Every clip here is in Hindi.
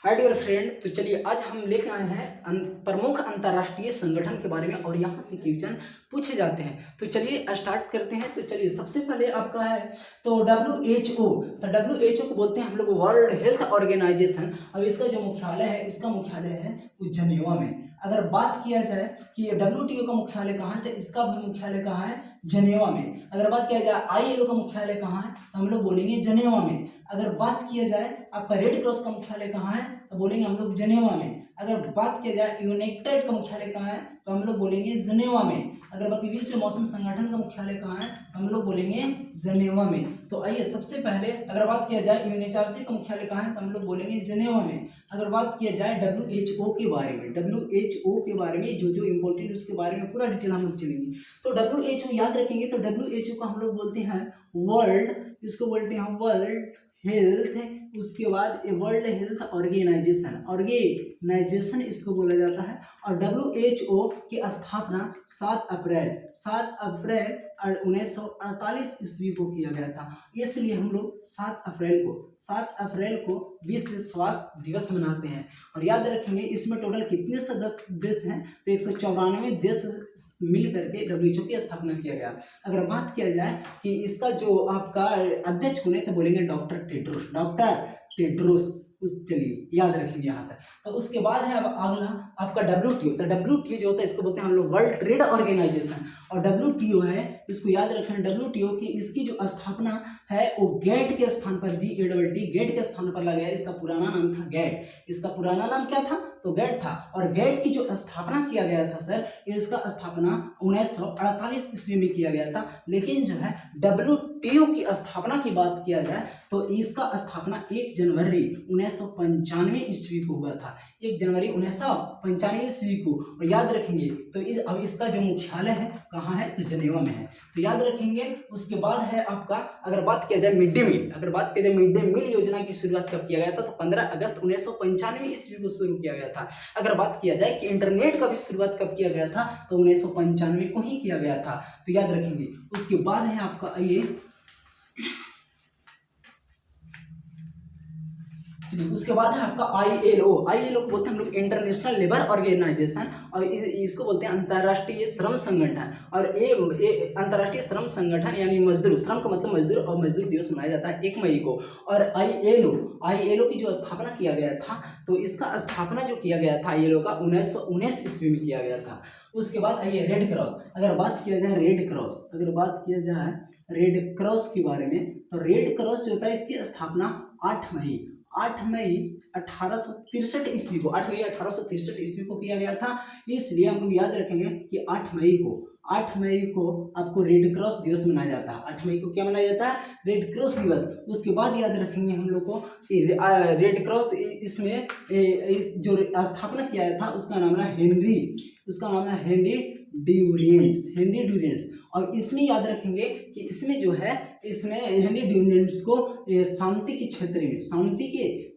हाय डियर फ्रेंड, तो चलिए आज हम लेकर आए हैं प्रमुख अंतर्राष्ट्रीय संगठन के बारे में और यहाँ से क्वेश्चन पूछे जाते हैं। तो चलिए स्टार्ट करते हैं। तो चलिए सबसे पहले आपका है तो WHO। तो WHO को बोलते हैं हम लोग वर्ल्ड हेल्थ ऑर्गेनाइजेशन। अब इसका जो मुख्यालय है, इसका मुख्यालय है जेनेवा में। अगर बात किया जाए कि WTO का मुख्यालय कहाँ है, तो इसका भी मुख्यालय कहाँ है, जेनेवा में। अगर बात किया जाए ILO का मुख्यालय कहाँ है, तो हम लोग बोलेंगे जेनेवा में। अगर बात किया जाए आपका रेड क्रॉस का मुख्यालय कहाँ है, तो बोलेंगे हम लोग जेनेवा में। अगर बात किया जाए यूनाइटेड का मुख्यालय कहाँ है, तो हम लोग बोलेंगे जेनेवा में। अगर बात विश्व मौसम संगठन का मुख्यालय कहाँ है, हम लोग बोलेंगे जेनेवा में। तो आइए सबसे पहले अगर बात किया जाए UNHRC का मुख्यालय कहाँ है, तो हम लोग बोलेंगे जेनेवा में। अगर बात किया जाए WHO के बारे में, WHO के बारे में जो इंपॉर्टेंट उसके बारे में पूरा डिटेल हम लोग चलेंगे। तो WHO याद रखेंगे, तो WHO को हम लोग बोलते हैं वर्ल्ड, इसको बोलते हैं वर्ल्ड हेल्थ, उसके बाद वर्ल्ड हेल्थ ऑर्गेनाइजेशन इसको बोला जाता है। और WHO की स्थापना 7 अप्रैल 1948 ईस्वी को किया गया था। इसलिए हम लोग 7 अप्रैल को विश्व स्वास्थ्य दिवस मनाते हैं। और याद रखेंगे इसमें टोटल कितने सदस्य देश हैं, तो 194 देश मिल करके WHO की स्थापना किया गया। अगर बात किया जाए कि इसका जो आपका अध्यक्ष कौन है, तो बोलेंगे डॉक्टर टेड्रोस। चलिए याद रखेंगे यहाँ तक। तो उसके बाद है अब अगला आपका WTO। तो WTO जो होता है इसको बोलते हैं हम लोग वर्ल्ड ट्रेड ऑर्गेनाइजेशन। और WTO है, इसको याद रखें, WTO की इसकी जो स्थापना है वो गेट के स्थान पर, GATT गेट के स्थान पर लगाया। इसका पुराना नाम था गेट। इसका पुराना नाम क्या था, तो गेट था। और गेट की जो स्थापना किया गया था सर, इसका स्थापना 1948 ईस्वी में किया गया था। लेकिन जो है WTO की स्थापना की बात किया जाए तो इसका स्थापना 1 जनवरी 1995 ईस्वी को हुआ था। 1 जनवरी 1995 ईस्वी को। और याद रखेंगे तो अब इसका जो मुख्यालय है कहाँ है, तो जेनेवा में है। तो याद रखेंगे। उसके बाद है आपका अगर बात किया जाए मिड डे मील योजना की शुरुआत कब किया गया था, तो 15 अगस्त 1995 ईस्वी को शुरू किया गया था। अगर बात किया जाए कि इंटरनेट का भी शुरुआत कब किया गया था, तो 1995 को ही किया गया था। तो याद रखेंगे। उसके बाद है आपका आइए उसके बाद है आपका ILO को बोलते हैं हम लोग इंटरनेशनल लेबर ऑर्गेनाइजेशन। और इसको बोलते हैं अंतर्राष्ट्रीय श्रम संगठन। और अंतर्राष्ट्रीय श्रम संगठन यानी मजदूर, श्रम का मतलब मजदूर, और मजदूर दिवस मनाया जाता है 1 मई को। और ILO की जो स्थापना किया गया था, तो इसका स्थापना जो किया गया था ILO का 1919 ईस्वी में किया गया था। उसके बाद आइए रेड क्रॉस। अगर बात किया जाए रेड क्रॉस के बारे में, तो रेड क्रॉस जो होता है इसकी स्थापना 8 मई 1863 ईस्वी को 8 मई 1863 ईस्वी को किया गया था। इसलिए हम लोग याद रखेंगे कि 8 मई को आपको रेड क्रॉस दिवस मनाया जाता है। 8 मई को क्या मनाया जाता है, रेड क्रॉस दिवस। उसके बाद याद रखेंगे हम लोग को कि रेड क्रॉस इसमें इस जो स्थापना किया था उसका नाम है हेनरी ड्यूरेंट्स। और इसमें याद रखेंगे कि इसमें जो है हेनरी ड्यूरेंट्स को शांति के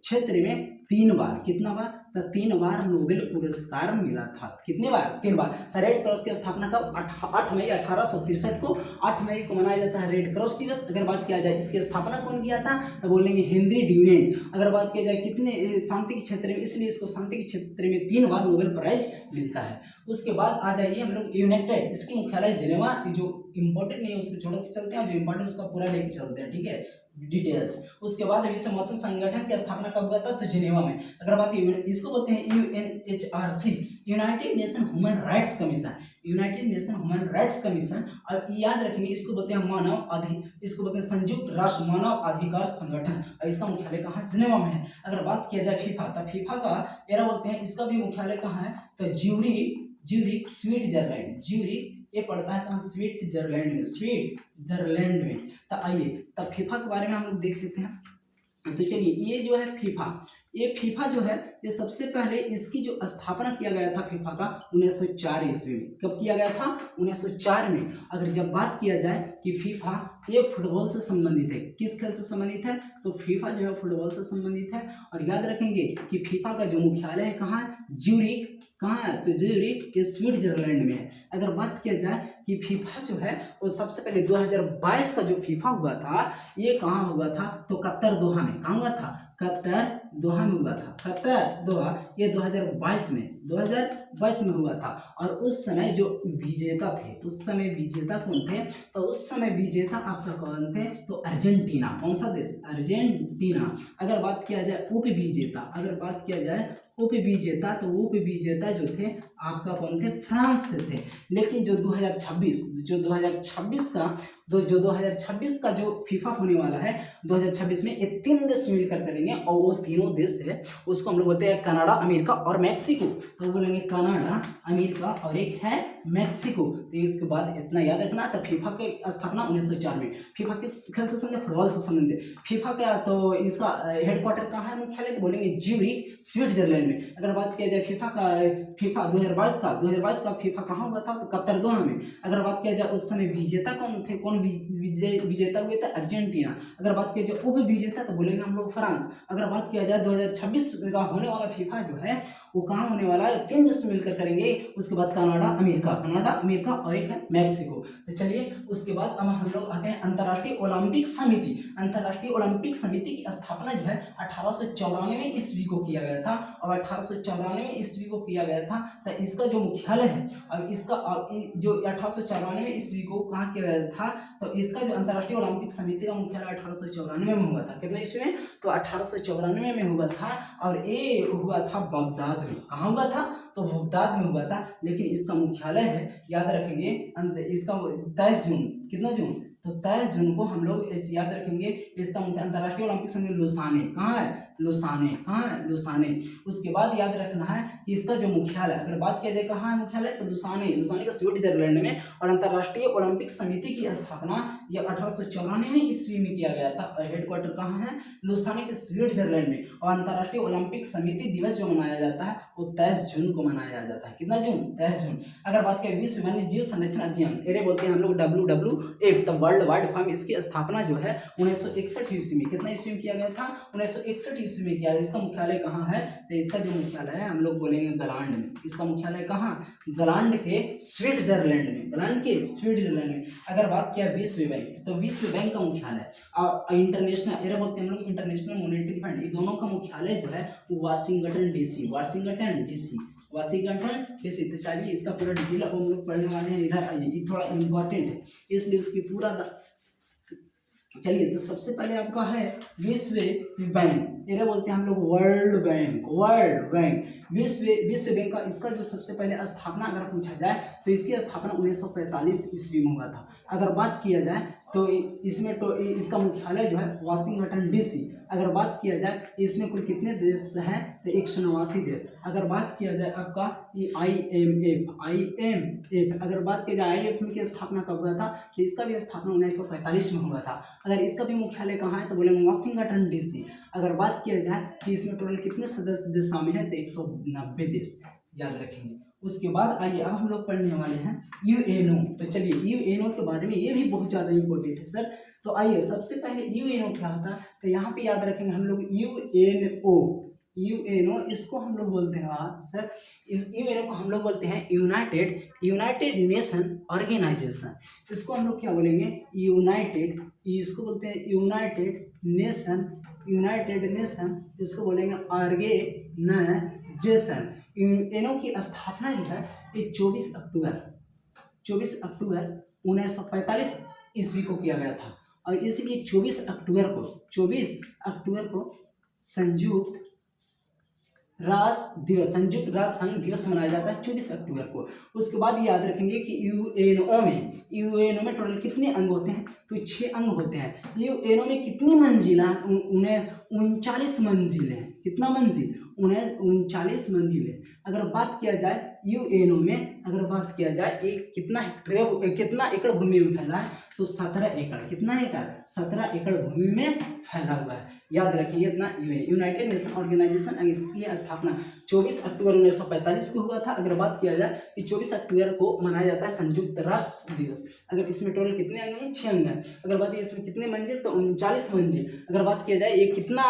क्षेत्र में 3 बार, कितना बार, तो 3 बार नोबेल पुरस्कार मिला था। कितने बार, 3 बार। तो रेड क्रॉस की स्थापना कब, 8 मई 1863 को। 8 मई को मनाया जाता है रेड क्रॉस दिवस। अगर बात किया जाए इसकी स्थापना कौन किया था, तो बोलेंगे हेनरी ड्यूरेंट। अगर बात किया जाए कितने शांति के क्षेत्र में, इसलिए इसको शांति के क्षेत्र में 3 बार नोबेल प्राइज मिलता है। उसके बाद आ जाइए हम लोग यूनाइटेड, इसकी मुख्यालय जेनेवा। जो इंपॉर्टेंट नहीं है उसको छोड़ के चलते हैं, जो इंपॉर्टेंट उसका पूरा लेके चलते हैं, ठीक है, डिटेल्स। उसके बाद विश्व मौसम संगठन की स्थापना कब हुआ था, तो जेनेवा में। अगर बात इसको बोलते हैं UNHRC, United nation human rights commission. और याद रखेंगे इसको बोलते हैं संयुक्त राष्ट्र मानव अधिकार संगठन। और इसका मुख्यालय कहाँ, जेनेवा में है। अगर बात किया जाए फीफा, तो फीफा का एरा बोलते हैं, इसका भी मुख्यालय कहाँ है, तो ज्यूरिख स्विट्जरलैंड। ये पड़ता है कहाँ, स्विट्जरलैंड में। तो आइए तब फीफा के बारे में हम लोग देख लेते हैं। तो चलिए ये जो है फीफा जो है, ये सबसे पहले इसकी जो स्थापना किया गया था फीफा का 1904 ईस्वी में। कब किया गया था, 1904 में। अगर जब बात किया जाए कि फीफा ये फुटबॉल से संबंधित है, किस खेल से संबंधित है, तो फीफा जो है फुटबॉल से संबंधित है। और याद रखेंगे कि फीफा का जो मुख्यालय है कहाँ है, ज्यूरिख। कहाँ है, तो ज्यूरिख ये स्विट्जरलैंड में है। अगर बात किया जाए कि फीफा जो है वो सबसे पहले 2022 का जो फीफा हुआ था, ये कहाँ हुआ था, तो कतर दोहा में। कहाँ हुआ था, कतर दोहा में हुआ था। कतर दोहा ये 2022 में हुआ था। और उस समय जो विजेता थे, उस समय विजेता कौन थे? तो उस समय विजेता आपका कौन थे? तो अर्जेंटीना। कौन सा देश? अर्जेंटीना। अगर बात किया जाए उप विजेता, अगर बात किया जाए उप विजेता, तो उप विजेता जो थे आपका कौन थे? फ्रांस से थे। लेकिन जो 2026 का जो फीफा होने वाला है 2026 में, ये 3 देश मिलकर करेंगे और वो तीनों देश है उसको हम लोग बोलते हैं कनाडा, अमेरिका और मैक्सिको। तो बोलेंगे कनाडा, अमेरिका और एक है मैक्सिको। तो इसके बाद इतना याद रखना। तो फीफा की स्थापना 1904 में। फीफा किस खेल से संबंधित? फुटबॉल से संबंधित। फीफा का तो इसका हेडक्वार्टर कहाँ है, मुख्यालय? तो बोलेंगे ज्यूरिख, स्विट्जरलैंड में। अगर बात किया जाए फीफा 2022 का फीफा कहाँ हुआ था? तो कतर दोहा में। अगर बात किया जाए उस समय विजेता कौन थे? कौन विजेता हुए थे? अर्जेंटीना। अगर बात किया जाए उप विजेता तो बोलेंगे हम लोग फ्रांस। अगर बात किया जाए 2026 का होने वाला फीफा जो है वो कहाँ होने वाला है? 3 देश मिलकर करेंगे। उसके बाद कनाडा, अमेरिका और एक है मैक्सिको। तो चलिए उसके बाद अब हम लोग आते हैं अंतर्राष्ट्रीय ओलंपिक समिति। अंतर्राष्ट्रीय ओलंपिक समिति की स्थापना जो है 1894 ईस्वी को किया गया था। और 1894 ईस्वी को किया गया था। तो इसका जो मुख्यालय है, अब इसका जो 1894 ईस्वी को कहाँ किया गया था? तो इसका जो अंतर्राष्ट्रीय ओलंपिक समिति का मुख्यालय 1894 में हुआ था। कितना ईस्वी में? तो 1894 में हुआ था। और ये हुआ था बगदाद में। कहाँ हुआ था? तो बगदाद में हुआ था। लेकिन इसका मुख्यालय है, याद रखेंगे, इसका 23 जून, कितना जून? तो 23 जून को हम लोग ऐसे याद रखेंगे। इसका मुख्य अंतर्राष्ट्रीय ओलंपिक संघ लुसाने। कहाँ है? लुसाने। कहाँ है? लुसाने। उसके बाद याद रखना है कि इसका जो मुख्यालय, अगर बात किया जाए कहाँ है मुख्यालय? तो लुसाने का स्विट्जरलैंड में। और अंतर्राष्ट्रीय ओलंपिक समिति की स्थापना यह 1894 ईस्वी में किया गया था। और हेडक्वार्टर कहाँ है? लुसाने के स्विट्जरलैंड में। और अंतर्राष्ट्रीय ओलंपिक समिति दिवस जो मनाया जाता है वो 23 जून को मनाया जाता है। कितना जून? 23 जून। अगर बात करें विश्व वन्य जीव संरक्षण अधिनियम, इन्हें बोलते हैं हम लोग WWF, the world wide firm. इसकी स्थापना जो है 1961 ईस्वी में। कितना ईस्वी में किया गया था? 1961 ईस्वी में किया। इसका मुख्यालय कहाँ है? तो इसका जो मुख्यालय है हम लोग बोलेंगे गलांड में। इसका मुख्यालय कहाँ? गलांड के स्विट्जरलैंड में। गलांड के स्विट्जरलैंड में। अगर बात किया विश्व बैंक, तो विश्व बैंक का मुख्यालय और इंटरनेशनल, इन्हें बोलते हैं हम लोग इंटरनेशनल मॉनेटरी फंड, ये दोनों का मुख्यालय जो है वाशिंगटन डीसी। तो चलिए इसका पूरा डिटेल अब हम लोग पढ़ने वाले हैं। इधर आइए, ये थोड़ा इम्पोर्टेंट है इसलिए उसकी पूरा चलिए तो सबसे पहले आपका है विश्व बैंक, इन्हें बोलते हैं हम लोग वर्ल्ड बैंक। विश्व बैंक का इसका जो सबसे पहले स्थापना अगर पूछा जाए तो इसकी स्थापना 1945 ईस्वी में हुआ था। अगर बात किया जाए तो इसमें तो इसका मुख्यालय जो है वाशिंगटन डीसी। अगर बात किया जाए इसमें कुल कितने देश हैं? तो 189 देश। अगर बात किया जाए आपका IMF, अगर बात किया जाए IMF की स्थापना कब हुआ था? तो इसका भी स्थापना 1945 में हुआ था। अगर इसका भी मुख्यालय कहाँ है? तो बोलेंगे वाशिंगटन डीसी। अगर बात किया जाए कि इसमें टोटल कितने सदस्य देश शामिल हैं? तो 190 देश, याद रखेंगे। उसके बाद आइए अब हम लोग पढ़ने वाले हैं UNO। तो चलिए UNO के बारे में, ये भी बहुत ज़्यादा इम्पोर्टेंट है सर। तो आइए सबसे पहले UNO क्या होता है? तो यहाँ पे याद रखेंगे हम लोग UNO इसको हम लोग बोलते हैं सर, इस UNO को हम लोग बोलते हैं यूनाइटेड नेशन ऑर्गेनाइजेशन। इसको हम लोग क्या बोलेंगे? इसको बोलते हैं यूनाइटेड नेशन, इसको बोलेंगे ऑर्गेनाइजेशन। UNO की स्थापना जो है ये 24 अक्टूबर 1945 ईस्वी को किया गया था। और इसलिए 24 अक्टूबर को संयुक्त राष्ट्र संघ दिवस मनाया जाता है 24 अक्टूबर को। उसके बाद याद रखेंगे कि UNO में टोटल कितने अंग होते हैं? तो 6 अंग होते हैं। UNO में कितनी मंजिल है? उन्हें 39 मंजिल है। कितना मंजिल? उन्हें 39 मंजिल है। अगर बात किया जाए UNO में, अगर बात किया जाए एक कितना एकड़ भूमि में फैला है? तो 17 एकड़। कितना एकड़? 17 एकड़ भूमि में फैला हुआ है। याद रखिए इतना। यूनाइटेड नेशन ऑर्गेनाइजेशन इसकी स्थापना 24 अक्टूबर 1945 को हुआ था। अगर बात किया जाए कि 24 अक्टूबर को मनाया जाता है संयुक्त राष्ट्र दिवस। अगर इसमें टोटल कितने अंग हैं? 6 अंग हैं। अगर बात की इसमें कितने मंजिल? तो 39 मंजिल। अगर बात किया जाए ये कितना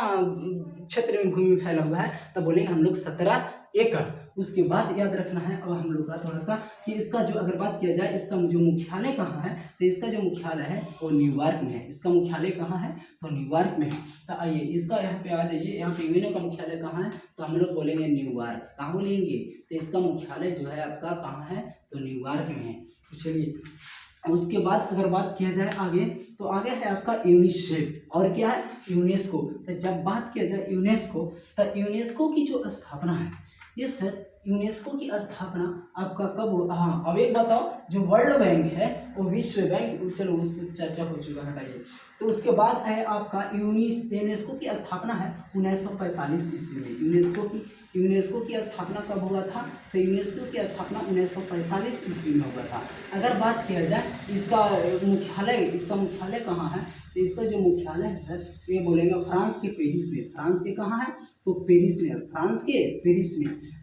क्षेत्र में भूमि में फैला हुआ है? तो बोलेंगे हम लोग 17 एकड़। उसके बाद याद रखना है अब हम लोग का थोड़ा सा कि इसका जो अगर बात किया जाए इसका जो मुख्यालय कहाँ है, तो इसका जो मुख्यालय है वो न्यूयॉर्क में है। इसका मुख्यालय कहाँ है, तो न्यूयॉर्क में है। तो आइए इसका यहाँ पे आ जाइए, यहाँ पे यूएनओ का मुख्यालय कहाँ है, तो हम लोग बोलेंगे न्यूयॉर्क। कहाँ बोलेंगे, तो इसका मुख्यालय जो है आपका कहाँ है, तो न्यूयॉर्क में है। तो चलिए उसके बाद अगर बात किया जाए आगे, तो आगे है आपका यूनिसेफ और क्या है, यूनेस्को। तो जब बात किया जाए यूनेस्को, तो यूनेस्को की जो स्थापना है, ये सर यूनेस्को की स्थापना आपका कब हुआ। हाँ अब एक बताओ, जो वर्ल्ड बैंक है वो विश्व बैंक, चलो उसकी चर्चा हो चुका, हटाइए। तो उसके बाद है आपका यूनेस्को की स्थापना है 1945 ईस्वी में। यूनेस्को की स्थापना कब हुआ था, तो यूनेस्को की स्थापना 1945 ईस्वी में हुआ था। अगर बात किया जाए इसका मुख्यालय कहाँ है, तो इसका जो मुख्यालय है सर ये बोलेंगे फ्रांस के पेरिस में। फ्रांस के कहाँ है, तो पेरिस में, फ्रांस के पेरिस में।